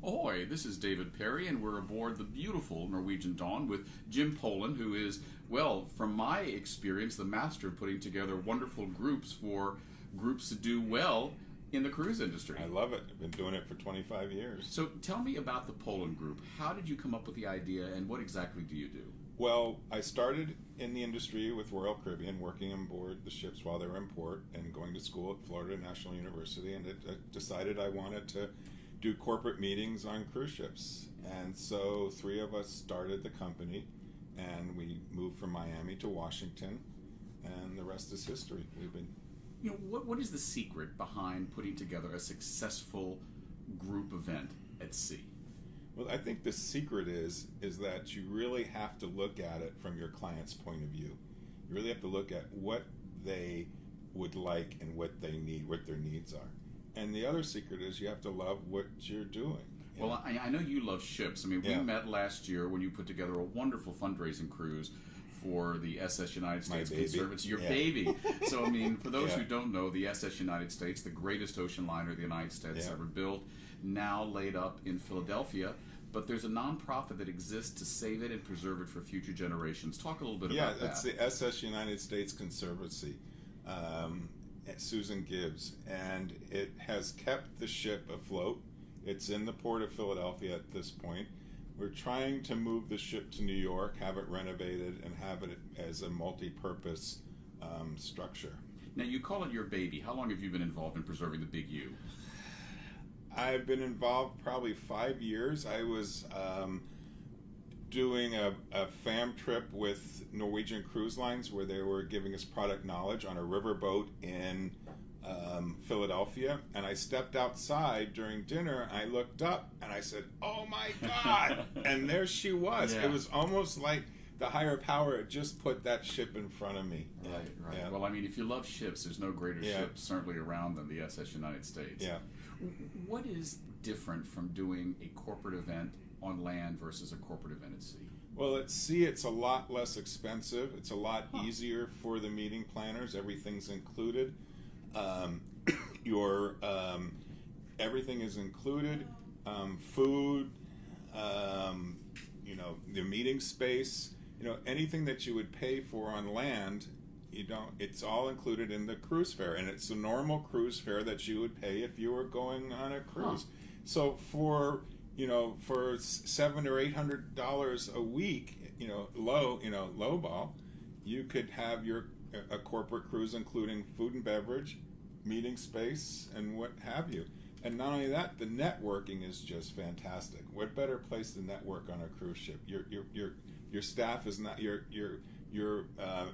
Ahoy, this is David Perry, and we're aboard the beautiful Norwegian Dawn with Jim Pollin, who is, well, from my experience, the master of putting together wonderful groups for groups to do well in the cruise industry. I love it. I've been doing it for 25 years. So tell me about the Pollin Group. How did you come up with the idea, and what exactly do you do? Well, I started in the industry with Royal Caribbean, working on board the ships while they were in port and going to school at Florida National University, and I decided I wanted to do corporate meetings on cruise ships. And so three of us started the company, and we moved from Miami to Washington, and the rest is history. We've been... You know, what is the secret behind putting together a successful group event at sea? Well, I think the secret is that you really have to look at it from your client's point of view. You really have to look at what they would like and what they need, what their needs are. And the other secret is you have to love what you're doing. Well, I know you love ships. I mean, we met last year when you put together a wonderful fundraising cruise for the SS United States Conservancy. Your baby. So, I mean, for those who don't know, the SS United States, the greatest ocean liner the United States ever built, now laid up in Philadelphia. But there's a nonprofit that exists to save it and preserve it for future generations. Talk a little bit about that. Yeah, that's the SS United States Conservancy. Susan Gibbs, and it has kept the ship afloat. It's in the port of Philadelphia at this point. We're trying to move the ship to New York, have it renovated, and have it as a multi-purpose structure. Now, you call it your baby. How long have you been involved in preserving the Big U? I've been involved probably 5 years. I was doing a fam trip with Norwegian Cruise Lines where they were giving us product knowledge on a riverboat in Philadelphia, and I stepped outside during dinner, and I looked up and I said, "Oh my God!" And there she was. It was almost like the higher power had just put that ship in front of me. Right. Yeah. Well, I mean, if you love ships, there's no greater ship certainly around than the SS United States. Yeah. What is different from doing a corporate event on land versus a corporate event at sea? Well, at sea, it's a lot less expensive. It's a lot easier for the meeting planners. Everything's included. Everything is included. Food, the meeting space, anything that you would pay for on land, it's all included in the cruise fare, and it's the normal cruise fare that you would pay if you were going on a cruise. So for $700 or $800 a week, lowball, you could have a corporate cruise including food and beverage, meeting space, and what have you. And not only that, the networking is just fantastic. What better place to network on a cruise ship? Your staff is not your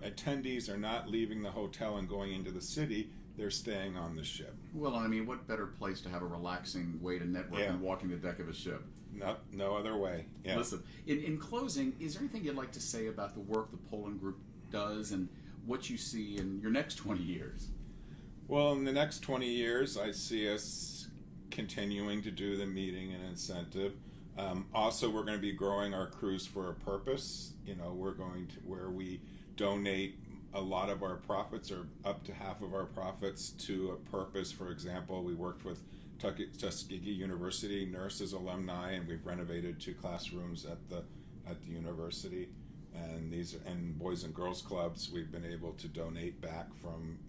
attendees are not leaving the hotel and going into the city. They're staying on the ship. Well, I mean, what better place to have a relaxing way to network than walking the deck of a ship? No other way. Yeah. Listen, in closing, is there anything you'd like to say about the work the Pollin Group does and what you see in your next 20 years? Well, in the next 20 years, I see us continuing to do the meeting and incentive. Also, we're going to be growing our cruise for a purpose. We're going to where we donate a lot of our profits, or up to half of our profits, to a purpose. For example, we worked with Tuskegee University nurses alumni, and we've renovated 2 classrooms at the university. And Boys and Girls Clubs, we've been able to donate back from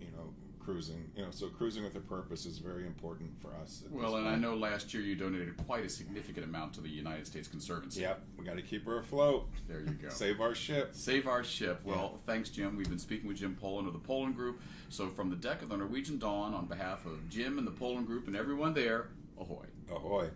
cruising. So cruising with a purpose is very important for us. Well, and I know last year you donated quite a significant amount to the United States Conservancy. Yep, we got to keep her afloat. There you go. Save our ship. Save our ship. Well, thanks, Jim. We've been speaking with Jim Pollin of the Pollin Group. So from the deck of the Norwegian Dawn, on behalf of Jim and the Pollin Group and everyone there, ahoy. Ahoy.